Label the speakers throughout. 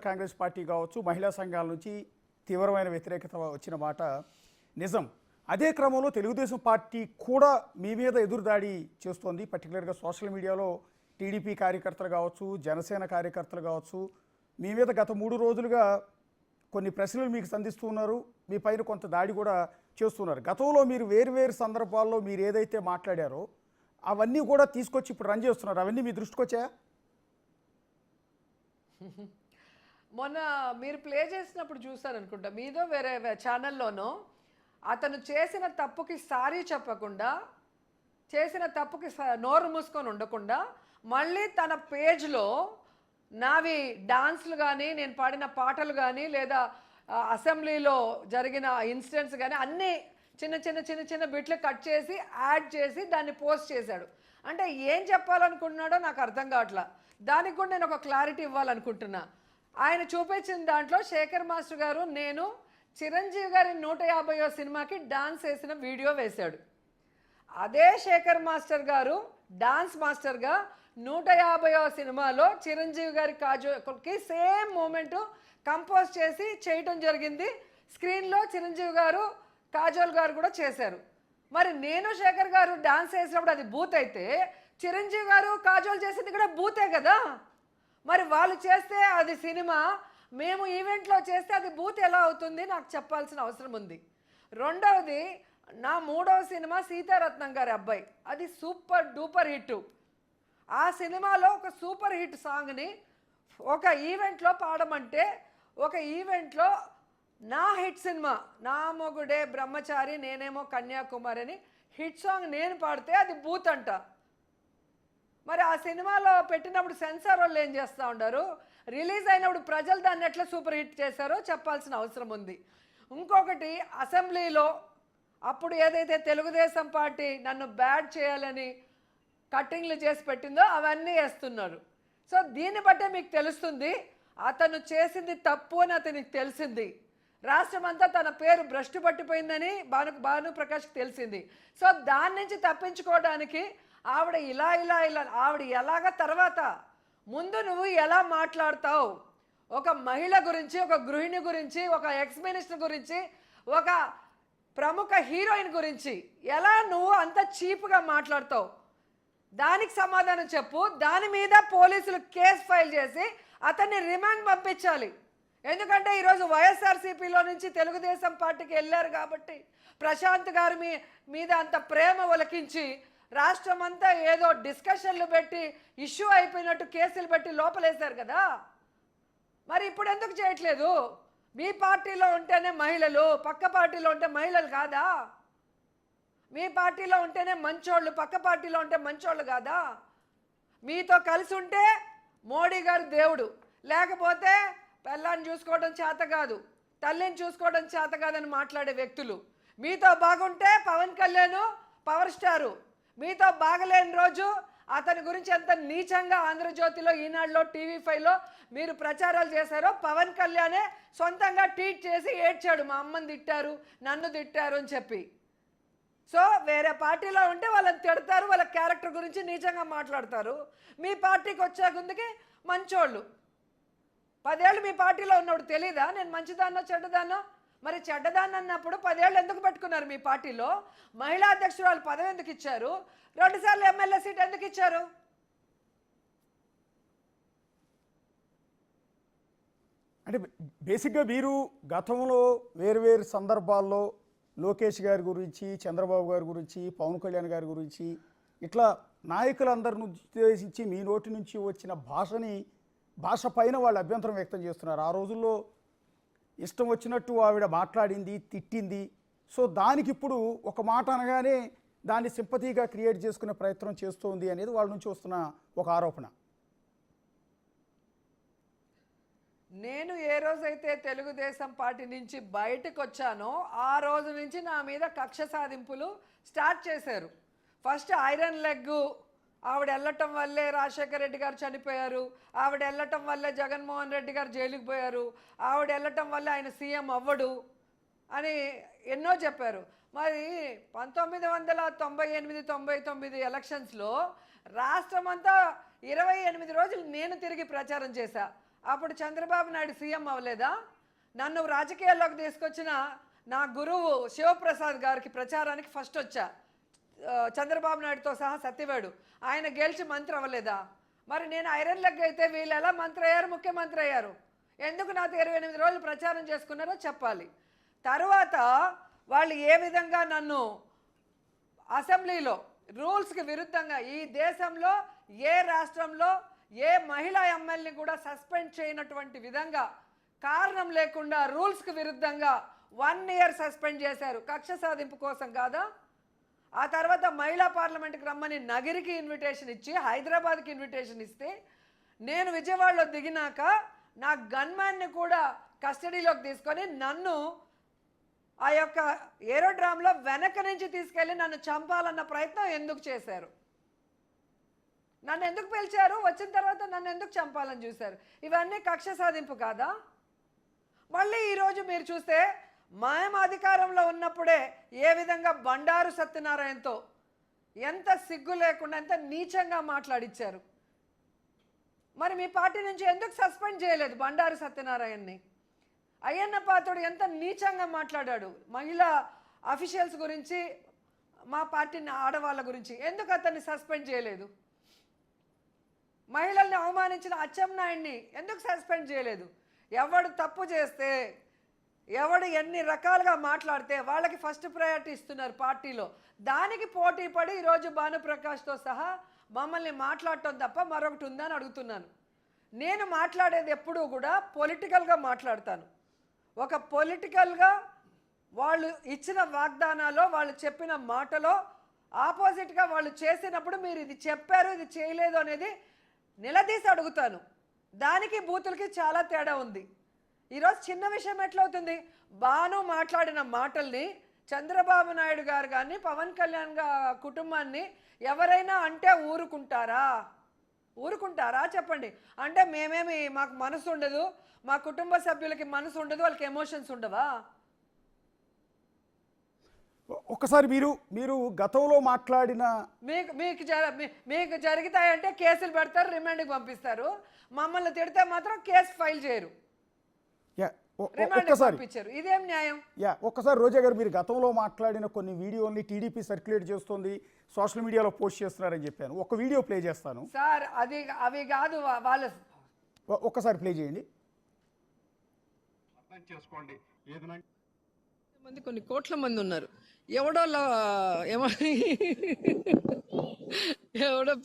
Speaker 1: Congress party కావచ్చు, మహిళా సంఘాల నుంచి తీవ్రమైన వ్యతిరేకత వచ్చిన మాట నిజం. అదే క్రమంలో తెలుగుదేశం పార్టీ కూడా మీ మీద ఎదురుదాడి చేస్తోంది. పర్టికులర్గా సోషల్ మీడియాలో టీడీపీ కార్యకర్తలు కావచ్చు, జనసేన కార్యకర్తలు కావచ్చు, మీ మీద గత 3 రోజులుగా కొన్ని ప్రశ్నలు మీకు సంధిస్తున్నారు. మీ పైన కొంత దాడి కూడా చేస్తున్నారు. గతంలో మీరు వేరు సందర్భాల్లో మీరు ఏదైతే మాట్లాడారో అవన్నీ కూడా తీసుకొచ్చి ఇప్పుడు రన్ చేస్తున్నారు. అవన్నీ మీ దృష్టికి వచ్చాయా?
Speaker 2: మొన్న మీరు ప్లే చేసినప్పుడు చూసాను అనుకుంటా, మీదో వేరే ఛానల్లోనో అతను చేసిన తప్పుకి సారీ చెప్పకుండా, చేసిన తప్పుకి నోరు మూసుకొని ఉండకుండా మళ్ళీ తన పేజ్లో నావి డాన్స్లు కానీ, నేను పాడిన పాటలు కానీ, లేదా అసెంబ్లీలో జరిగిన ఇన్సిడెంట్స్ కానీ అన్నీ చిన్న బిట్లు కట్ చేసి యాడ్ చేసి దాన్ని పోస్ట్ చేశాడు. అంటే ఏం చెప్పాలనుకుంటున్నాడో నాకు అర్థం కావట్లా. దానికి కూడా నేను ఒక క్లారిటీ ఇవ్వాలనుకుంటున్నా. ఆయన చూపించిన దాంట్లో శేఖర్ మాస్టర్ గారు నేను చిరంజీవి గారి 150వ సినిమాకి డాన్స్ వేసిన వీడియో వేశాడు. అదే శేఖర్ మాస్టర్ గారు డాన్స్ మాస్టర్గా 150వ సినిమాలో చిరంజీవి గారి కాజోల్కి సేమ్ మూమెంట్ కంపోజ్ చేసి చేయటం జరిగింది. స్క్రీన్లో చిరంజీవి గారు, కాజోల్ గారు కూడా చేశారు. మరి నేను శేఖర్ గారు డాన్స్ వేసినప్పుడు అది బూత్ అయితే, చిరంజీవి గారు కాజోల్ చేసింది కూడా బూతే కదా. మరి వాళ్ళు చేస్తే అది సినిమా, మేము ఈవెంట్లో చేస్తే అది బూత్ ఎలా అవుతుంది? నాకు చెప్పాల్సిన అవసరం ఉంది. రెండవది, నా 3వ సినిమా సీతారత్నం గారి అబ్బాయి, అది సూపర్ డూపర్ హిట్. ఆ సినిమాలో ఒక సూపర్ హిట్ సాంగ్ని ఒక ఈవెంట్లో పాడమంటే, ఒక ఈవెంట్లో నా హిట్ సినిమా నా మొగుడే బ్రహ్మచారి నేనేమో కన్యాకుమారి అని హిట్ సాంగ్ నేను పాడితే అది బూత్ అంట. మరి ఆ సినిమాలో పెట్టినప్పుడు సెన్సార్ వాళ్ళు ఏం చేస్తూ ఉంటారు? రిలీజ్ అయినప్పుడు ప్రజలు దాన్ని ఎట్లా సూపర్ హిట్ చేశారో చెప్పాల్సిన అవసరం ఉంది. ఇంకొకటి, అసెంబ్లీలో అప్పుడు ఏదైతే తెలుగుదేశం పార్టీ నన్ను బ్యాడ్ చేయాలని కట్టింగ్లు చేసి పెట్టిందో అవన్నీ వేస్తున్నారు. సో దీన్ని బట్టే మీకు తెలుస్తుంది అతను చేసింది తప్పు అని అతనికి తెలిసింది. రాష్ట్రం అంతా తన పేరు భ్రష్టు పట్టిపోయిందని భానుప్రకాష్కి తెలిసింది. సో దాని నుంచి తప్పించుకోవడానికి ఆవిడ ఇలా ఆవిడ ఎలాగ తర్వాత ముందు నువ్వు ఎలా మాట్లాడతావు, ఒక మహిళ గురించి, ఒక గృహిణి గురించి, ఒక ఎక్స్ మినిస్టర్ గురించి, ఒక ప్రముఖ హీరోయిన్ గురించి ఎలా నువ్వు అంత చీప్గా మాట్లాడతావు? దానికి సమాధానం చెప్పు. దాని మీద పోలీసులు కేసు ఫైల్ చేసి అతన్ని రిమాండ్ పంపించాలి. ఎందుకంటే ఈరోజు వైఎస్ఆర్సీపీలో నుంచి తెలుగుదేశం పార్టీకి వెళ్ళారు కాబట్టి ప్రశాంత్ గారి మీద అంత ప్రేమ ఒలకించి రాష్ట్రం అంతా ఏదో డిస్కషన్లు పెట్టి ఇష్యూ అయిపోయినట్టు కేసులు పెట్టి లోపలేశారు కదా. మరి ఇప్పుడు ఎందుకు చేయట్లేదు? మీ పార్టీలో ఉంటేనే మహిళలు, పక్క పార్టీలో ఉంటే మహిళలు కాదా? మీ పార్టీలో ఉంటేనే మంచోళ్ళు, పక్క పార్టీలో ఉంటే మంచోళ్ళు కాదా? మీతో కలిసి ఉంటే మోడీ గారు దేవుడు, లేకపోతే పిల్లాన్ని చూసుకోవడం చేత కాదు, తల్లిని చూసుకోవడం చేత కాదని మాట్లాడే వ్యక్తులు. మీతో బాగుంటే పవన్ కళ్యాణ్ పవర్ స్టారు, మీతో బాగలేని రోజు అతని గురించి ఎంత నీచంగా ఆంధ్రజ్యోతిలో, ఈనాడులో, టీవీ5లో మీరు ప్రచారాలు చేశారో పవన్ కళ్యాణే సొంతంగా ట్వీట్ చేసి ఏడ్చాడు, మా అమ్మని తిట్టారు, నన్ను తిట్టారు అని చెప్పి. సో వేరే పార్టీలో ఉంటే వాళ్ళని తిడతారు, వాళ్ళ క్యారెక్టర్ గురించి నీచంగా మాట్లాడతారు. మీ పార్టీకి వచ్చే ముందుకి మంచోళ్ళు. 10 ఏళ్ళు మీ పార్టీలో ఉన్నప్పుడు తెలీదా నేను మంచిదాన్నో చెడ్డదాన్నో? మరి చెడ్డదాన్ని అన్నప్పుడు 10 ఏళ్ళు ఎందుకు పెట్టుకున్నారు మీ పార్టీలో? మహిళా అధ్యక్షురాలు పదవి ఎందుకు ఇచ్చారు? 2 సార్లు ఎమ్మెల్యే సీట్ ఎందుకు ఇచ్చారు?
Speaker 1: అంటే బేసిక్గా మీరు గతంలో వేరు సందర్భాల్లో లోకేష్ గారి గురించి, చంద్రబాబు గారి గురించి, పవన్ కళ్యాణ్ గారి గురించి ఇట్లా నాయకులందరిని ఉద్దేశించి మీ నోటి నుంచి వచ్చిన భాష పైన వాళ్ళు అభ్యంతరం వ్యక్తం చేస్తున్నారు. ఆ రోజుల్లో ఇష్టం వచ్చినట్టు ఆవిడ మాట్లాడింది, తిట్టింది. సో దానికి ఇప్పుడు ఒక మాట అనగానే దాన్ని సింపతిగా క్రియేట్ చేసుకునే ప్రయత్నం చేస్తోంది అనేది వాళ్ళ నుంచి వస్తున్న ఒక ఆరోపణ.
Speaker 2: నేను ఏ రోజైతే తెలుగుదేశం పార్టీ నుంచి బయటకు వచ్చానో ఆ రోజు నుంచి నా మీద కక్ష సాధింపులు స్టార్ట్ చేశారు. ఫస్ట్ ఐరన్ లెగ్, ఆవిడ వెళ్ళటం వల్లే రాజశేఖర రెడ్డి గారు చనిపోయారు, ఆవిడ వెళ్ళటం వల్లే జగన్మోహన్ రెడ్డి గారు జైలుకి పోయారు, ఆవిడ వెళ్ళటం వల్లే ఆయన సీఎం అవ్వడు అని ఎన్నో చెప్పారు. మరి 1998-99 ఎలక్షన్స్లో రాష్ట్రం అంతా 28 రోజులు నేను తిరిగి ప్రచారం చేశా. అప్పుడు చంద్రబాబు నాయుడు సీఎం అవ్వలేదా? నన్ను రాజకీయాల్లోకి తీసుకొచ్చిన నా గురువు శివప్రసాద్ గారికి ప్రచారానికి ఫస్ట్ వచ్చా, చంద్రబాబు నాయుడుతో సహా సత్యవేడు. ఆయన గెలిచి మంత్రి అవ్వలేదా? మరి నేను ఐరన్ లెగ్ అయితే వీళ్ళు ఎలా మంత్రి అయ్యారు, ముఖ్యమంత్రి అయ్యారు? ఎందుకు నాతో 28 రోజులు ప్రచారం చేసుకున్నారో చెప్పాలి. తర్వాత వాళ్ళు ఏ విధంగా నన్ను అసెంబ్లీలో రూల్స్కి విరుద్ధంగా, ఈ దేశంలో ఏ రాష్ట్రంలో ఏ మహిళా ఎమ్మెల్యేని కూడా సస్పెండ్ చేయనటువంటి విధంగా కారణం లేకుండా రూల్స్కి విరుద్ధంగా 1 year సస్పెండ్ చేశారు. కక్ష సాధింపు కోసం కాదా? ఆ తర్వాత మహిళా పార్లమెంట్కి రమ్మని నగిరికి ఇన్విటేషన్ ఇచ్చి, హైదరాబాద్కి ఇన్విటేషన్ ఇస్తే, నేను విజయవాడలో దిగినాక నా గన్మ్యాన్ని కూడా కస్టడీలోకి తీసుకొని నన్ను ఆ యొక్క ఏరోడ్రామ్లో వెనక నుంచి తీసుకెళ్ళి నన్ను చంపాలన్న ప్రయత్నం ఎందుకు చేశారు? నన్ను ఎందుకు పిలిచారు? వచ్చిన తర్వాత నన్ను ఎందుకు చంపాలని చూశారు? ఇవన్నీ కక్ష సాధింపు కాదా? మళ్ళీ ఈరోజు మీరు చూస్తే మేము అధికారంలో ఉన్నప్పుడే ఏ విధంగా బండారు సత్యనారాయణతో ఎంత సిగ్గు లేకుండా ఎంత నీచంగా మాట్లాడిచ్చారు. మరి మీ పార్టీ నుంచి ఎందుకు సస్పెండ్ చేయలేదు బండారు సత్యనారాయణని? అయ్యన్న పాత్రుడు ఎంత నీచంగా మాట్లాడాడు మహిళా అఫీషియల్స్ గురించి, మా పార్టీ ఆడవాళ్ళ గురించి. ఎందుకు అతన్ని సస్పెండ్ చేయలేదు? మహిళల్ని అవమానించిన అచ్చెన్నాయుడిని ఎందుకు సస్పెండ్ చేయలేదు? ఎవడు తప్పు చేస్తే, ఎవడు ఎన్ని రకాలుగా మాట్లాడితే వాళ్ళకి ఫస్ట్ ప్రయారిటీ ఇస్తున్నారు పార్టీలో. దానికి పోటీ పడి ఈరోజు భానుప్రకాష్తో సహా మమ్మల్ని మాట్లాడటం తప్ప మరొకటి ఉందని అడుగుతున్నాను. నేను మాట్లాడేది ఎప్పుడూ కూడా పొలిటికల్గా మాట్లాడతాను. ఒక పొలిటికల్గా వాళ్ళు ఇచ్చిన వాగ్దానాలో, వాళ్ళు చెప్పిన మాటలో ఆపోజిట్గా వాళ్ళు చేసినప్పుడు మీరు ఇది చెప్పారు, ఇది చేయలేదు అనేది నిలదీసి అడుగుతాను. దానికి బూతులకి చాలా తేడా ఉంది. ఈరోజు చిన్న విషయం ఎట్లవుతుంది? బాను మాట్లాడిన మాటల్ని చంద్రబాబు నాయుడు గారు కానీ పవన్ కళ్యాణ్ కుటుంబాన్ని ఎవరైనా అంటే ఊరుకుంటారా చెప్పండి? అంటే మేమేమి, మాకు మనసు ఉండదు, మా కుటుంబ సభ్యులకి మనసు ఉండదు, వాళ్ళకి ఎమోషన్స్ ఉండవా?
Speaker 1: ఒక్కసారి మీరు గతంలో మాట్లాడిన
Speaker 2: మీకు జరుగుతాయంటే కేసులు పెడతారు, రిమాండ్కి పంపిస్తారు. మమ్మల్ని తిడితే మాత్రం కేసు ఫైల్ చేయరు, రిమాండ్కి పంపించారు. ఇదేం న్యాయం?
Speaker 1: ఒక్కసారి రోజా గారు, మీరు గతంలో మాట్లాడిన కొన్ని వీడియోల్ని టీడీపీ సర్క్యులేట్ చేస్తుంది, సోషల్ మీడియాలో పోస్ట్ చేస్తున్నారని చెప్పాను. ఒక వీడియో ప్లే చేస్తాను
Speaker 2: సార్. అవి కాదు వాళ్ళ,
Speaker 1: ఒక్కసారి ప్లే చేయండి.
Speaker 3: చేసుకోండి.
Speaker 2: మంది, కొన్ని కోట్ల మంది ఉన్నారు. ఎవడో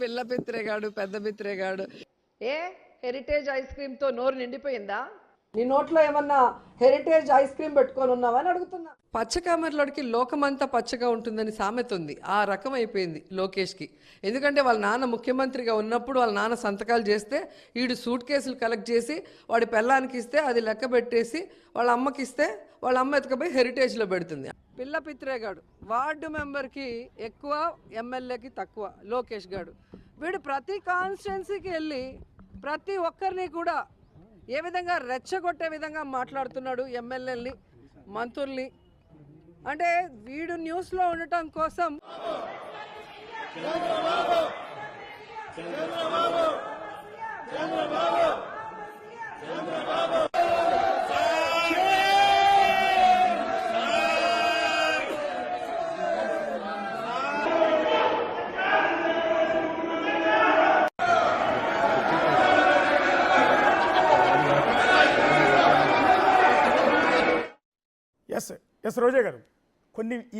Speaker 2: పిల్ల పిత్రేగాడు, పెద్ద పిత్రేగాడు. హెరిటేజ్ ఐస్ క్రీమ్తో నోరు నిండిపోయిందా? నీ నోట్లో ఏమన్నా హెరిటేజ్ ఐస్ క్రీమ్ పెట్టుకొని ఉన్నావా అని అడుగుతున్నా. పచ్చకామెరలోడికి లోకమంతా పచ్చగా ఉంటుందని సామెత ఉంది. ఆ రకం అయిపోయింది లోకేష్కి. ఎందుకంటే వాళ్ళ నాన్న ముఖ్యమంత్రిగా ఉన్నప్పుడు వాళ్ళ నాన్న సంతకాలు చేస్తే వీడు సూట్ కేసులు కలెక్ట్ చేసి వాడి పెళ్ళానికి ఇస్తే అది లెక్క పెట్టేసి వాళ్ళ అమ్మకి ఇస్తే వాళ్ళ అమ్మ ఎత్తుకపోయి హెరిటేజ్లో పెడుతుంది. పిల్ల పిత్రేగాడు, వార్డు మెంబర్కి ఎక్కువ, ఎమ్మెల్యేకి తక్కువ లోకేష్ గాడు. వీడు ప్రతి కాన్స్టిట్యున్సీకి వెళ్ళి ప్రతి ఒక్కరిని కూడా ఏ విధంగా రెచ్చగొట్టే విధంగా మాట్లాడుతున్నాడు ఎమ్మెల్యేలని, మంత్రుల్ని. అంటే వీడు న్యూస్లో ఉండటం కోసం
Speaker 1: ఎస్ రోజా గారు,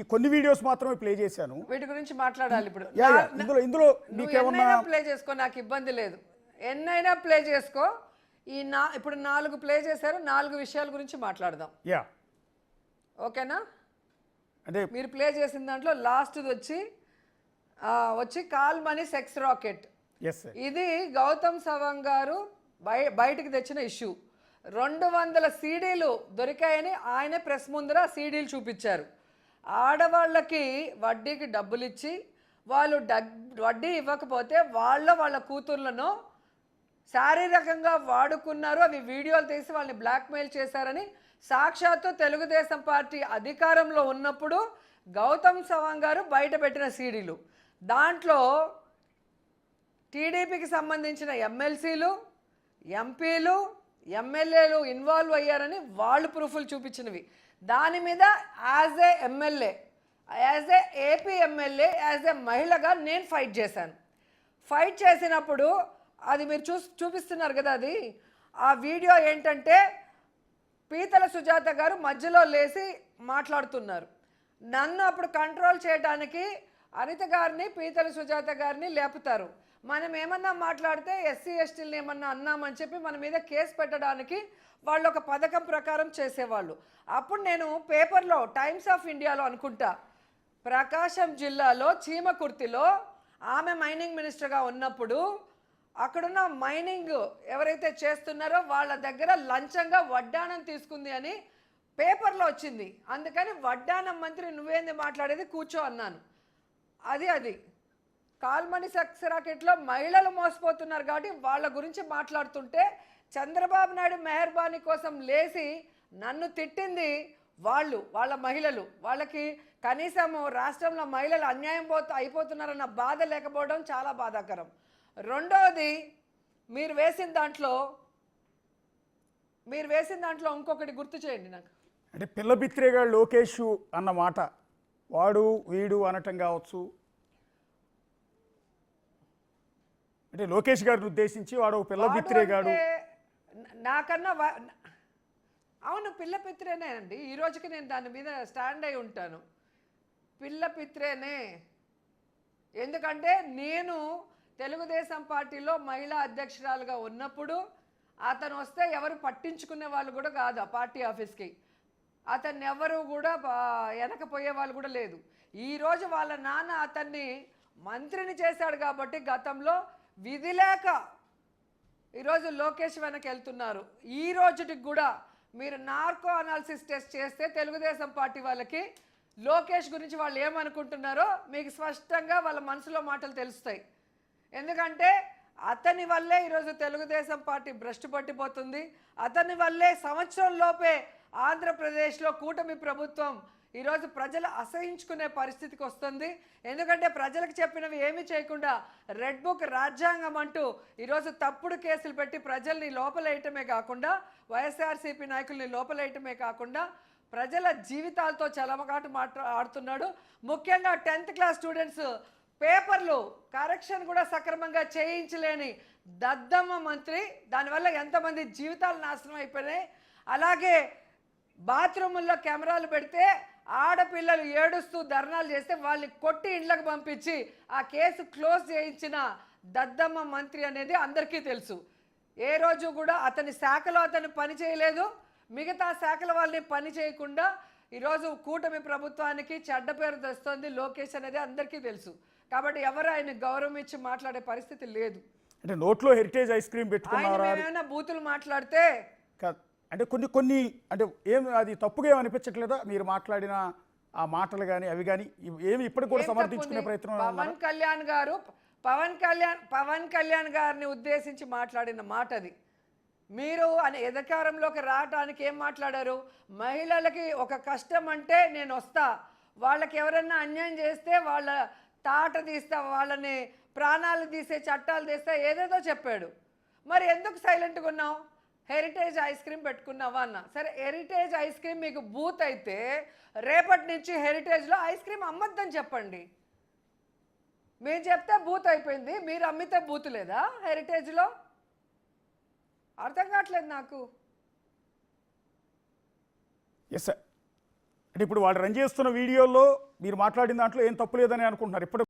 Speaker 1: కొన్ని వీడియోస్ మాత్రమే ప్లే చేశాను.
Speaker 2: వీటి గురించి మాట్లాడాలి ఇప్పుడు.
Speaker 1: ఇందులో మీకేమన్నా
Speaker 2: ప్లే చేసుకో, నాకు ఇబ్బంది లేదు. ఎన్నైనా ప్లే చేసుకో. ఇప్పుడు 4 ప్లే చేశారు, 4 విషయాల గురించి మాట్లాడదాం. ఓకేనా? అంటే మీరు ప్లే చేసిన దాంట్లో లాస్ట్ వచ్చి కాల్ మనీ సెక్స్ రాకెట్. ఇది గౌతమ్ సవాంగ్ గారు బయటికి తెచ్చిన ఇష్యూ. 200 సీడీలు దొరికాయని ఆయన ప్రెస్ ముందర సీడీలు చూపించారు. ఆడవాళ్ళకి వడ్డీకి డబ్బులు ఇచ్చి వాళ్ళు వడ్డీ ఇవ్వకపోతే వాళ్ళ కూతుర్లను శారీరకంగా వాడుకున్నారు, అవి వీడియోలు తీసి వాళ్ళని బ్లాక్మెయిల్ చేశారని సాక్షాత్తు తెలుగుదేశం పార్టీ అధికారంలో ఉన్నప్పుడు గౌతమ్ సవాంగ్ గారు బయట పెట్టిన సీడీలు. దాంట్లో టీడీపీకి సంబంధించిన ఎమ్మెల్సీలు, ఎంపీలు, ఎమ్మెల్యేలు ఇన్వాల్వ్ అయ్యారని వాళ్ళు ప్రూఫ్లు చూపించినవి. దాని మీద as a MLA, as a AP MLA, as a మహిళగా నేను ఫైట్ చేశాను. ఫైట్ చేసినప్పుడు అది మీరు చూపిస్తున్నారు కదా, అది ఆ వీడియో ఏంటంటే పీతల సుజాత గారు మధ్యలో లేచి మాట్లాడుతున్నారు. నన్ను అప్పుడు కంట్రోల్ చేయడానికి అనిత గారిని, పీతల సుజాత గారిని లేపుతారు. మనం ఏమన్నా మాట్లాడితే ఎస్సీ ఎస్టీలను ఏమన్నా అన్నామని చెప్పి మన మీద కేసు పెట్టడానికి వాళ్ళు ఒక పథకం ప్రకారం చేసేవాళ్ళు. అప్పుడు నేను పేపర్లో టైమ్స్ ఆఫ్ ఇండియాలో అనుకుంటా, ప్రకాశం జిల్లాలో చీమకుర్తిలో ఆమె మైనింగ్ మినిస్టర్గా ఉన్నప్పుడు అక్కడున్న మైనింగ్ ఎవరైతే చేస్తున్నారో వాళ్ళ దగ్గర లంచంగా వడ్డానం తీసుకుంది అని పేపర్లో వచ్చింది. అందుకని వడ్డానం మంత్రి నువ్వేంది మాట్లాడేది, కూర్చో అన్నాను. అది కాల్మణి సెక్స్ రాకెట్లో మహిళలు మోసపోతున్నారు కాబట్టి వాళ్ళ గురించి మాట్లాడుతుంటే చంద్రబాబు నాయుడు మెహర్బానీ కోసం లేచి నన్ను తిట్టింది వాళ్ళ మహిళలు. వాళ్ళకి కనీసం రాష్ట్రంలో మహిళలు అన్యాయం అయిపోతున్నారన్న బాధ లేకపోవడం చాలా బాధాకరం. రెండవది, మీరు వేసిన దాంట్లో ఇంకొకటి గుర్తు చేయండి నాకు.
Speaker 1: అంటే పిల్ల బిత్రేగాడు లోకేష్ అన్న మాట, వాడు వీడు అనటం కావచ్చు, అంటే లోకేష్ గారిని ఉద్దేశించి వాడు పిల్ల బిత్రేగాడు
Speaker 2: నాకన్నా అవును, పిల్ల పిత్రేనే అండి. ఈ రోజుకి నేను దాని మీద స్టాండ్ అయి ఉంటాను. పిల్ల పిత్రేనే. ఎందుకంటే నేను తెలుగుదేశం పార్టీలో మహిళా అధ్యక్షురాలుగా ఉన్నప్పుడు అతను వస్తే ఎవరు పట్టించుకునే వాళ్ళు కూడా కాదు ఆ పార్టీ ఆఫీస్కి. అతన్ని ఎవరు కూడా వెనకపోయే వాళ్ళు కూడా లేదు. ఈరోజు వాళ్ళ నాన్న అతన్ని మంత్రిని చేశాడు కాబట్టి గతంలో విధి లేక ఈరోజు లోకేష్ వెనక్కి వెళ్తున్నారు. ఈ రోజుకి కూడా మీరు నార్కో అనాలిసిస్ టెస్ట్ చేస్తే తెలుగుదేశం పార్టీ వాళ్ళకి లోకేష్ గురించి వాళ్ళు ఏమనుకుంటున్నారో మీకు స్పష్టంగా వాళ్ళ మనసులో మాటలు తెలుస్తాయి. ఎందుకంటే అతని వల్లే ఈరోజు తెలుగుదేశం పార్టీ భ్రష్టు పట్టిపోతుంది. అతని వల్లే సంవత్సరం లోపే ఆంధ్రప్రదేశ్లో కూటమి ప్రభుత్వం ఈరోజు ప్రజలు అసహించుకునే పరిస్థితికి వస్తుంది. ఎందుకంటే ప్రజలకు చెప్పినవి ఏమీ చేయకుండా రెడ్ బుక్ రాజ్యాంగం అంటూ ఈరోజు తప్పుడు కేసులు పెట్టి ప్రజల్ని లోపలేయటమే కాకుండా, వైఎస్ఆర్సీపీ నాయకుల్ని లోపలేయటమే కాకుండా ప్రజల జీవితాలతో చలమగాటు ఆడుతున్నాడు. ముఖ్యంగా 10th క్లాస్ స్టూడెంట్స్ పేపర్లు కరెక్షన్ కూడా సక్రమంగా చేయించలేని దద్దమ్మ మంత్రి. దానివల్ల ఎంతమంది జీవితాలు నాశనం అయిపోయినాయి. అలాగే బాత్రూముల్లో కెమెరాలు పెడితే ఆడపిల్లలు ఏడుస్తూ ధర్నాలు చేస్తే వాళ్ళని కొట్టి ఇండ్లకు పంపించి ఆ కేసు క్లోజ్ చేయించిన దద్దమ్మ మంత్రి అనేది అందరికీ తెలుసు. ఏ రోజు కూడా అతని శాఖలో అతను పని చేయలేదు, మిగతా శాఖల వాళ్ళని పని చేయకుండా ఈరోజు కూటమి ప్రభుత్వానికి చెడ్డ పేరు తెస్తుంది లోకేష్ అనేది అందరికీ తెలుసు. కాబట్టి ఎవరు ఆయన గౌరవం ఇచ్చి మాట్లాడే పరిస్థితి లేదు.
Speaker 1: అంటే నోట్లో హెరిటేజ్ ఐస్ క్రీమ్ పెట్టుకున్నారా,
Speaker 2: ఏమైనా బూతులు మాట్లాడితే
Speaker 1: అంటే కొన్ని అంటే అది తప్పుగా ఏమనిపించట్లేదా మీరు మాట్లాడిన ఆ మాటలు కానీ అవి కానీ ఏమి ఇప్పటికి కూడా సమర్థించుకునే ప్రయత్నం?
Speaker 2: పవన్ కళ్యాణ్ గారిని ఉద్దేశించి మాట్లాడిన మాట అది. మీరు అధికారంలోకి రావడానికి ఏం మాట్లాడారు? మహిళలకి ఒక కష్టం అంటే నేను వస్తా, వాళ్ళకి ఎవరన్నా అన్యాయం చేస్తే వాళ్ళ తాట తీస్తా, వాళ్ళని ప్రాణాలు తీసే చట్టాలు తీస్తా, ఏదేదో చెప్పాడు. మరి ఎందుకు సైలెంట్గా ఉన్నావు? హెరిటేజ్ ఐస్ క్రీమ్ పెట్టుకున్నావా అన్న. సరే, హెరిటేజ్ ఐస్ క్రీమ్ మీకు బూత్ అయితే రేపటి నుంచి హెరిటేజ్లో ఐస్ క్రీమ్ అమ్మద్దని చెప్పండి. మేము చెప్తే బూత్ అయిపోయింది, మీరు అమ్మితే బూత్ లేదా హెరిటేజ్లో? అర్థం కావట్లేదు నాకు.
Speaker 1: Yes sir. అంటే ఇప్పుడు వాళ్ళు రన్ చేస్తున్న వీడియోలో మీరు మాట్లాడిన దాంట్లో ఏం తప్పు లేదని అనుకుంటున్నారు ఇప్పుడు?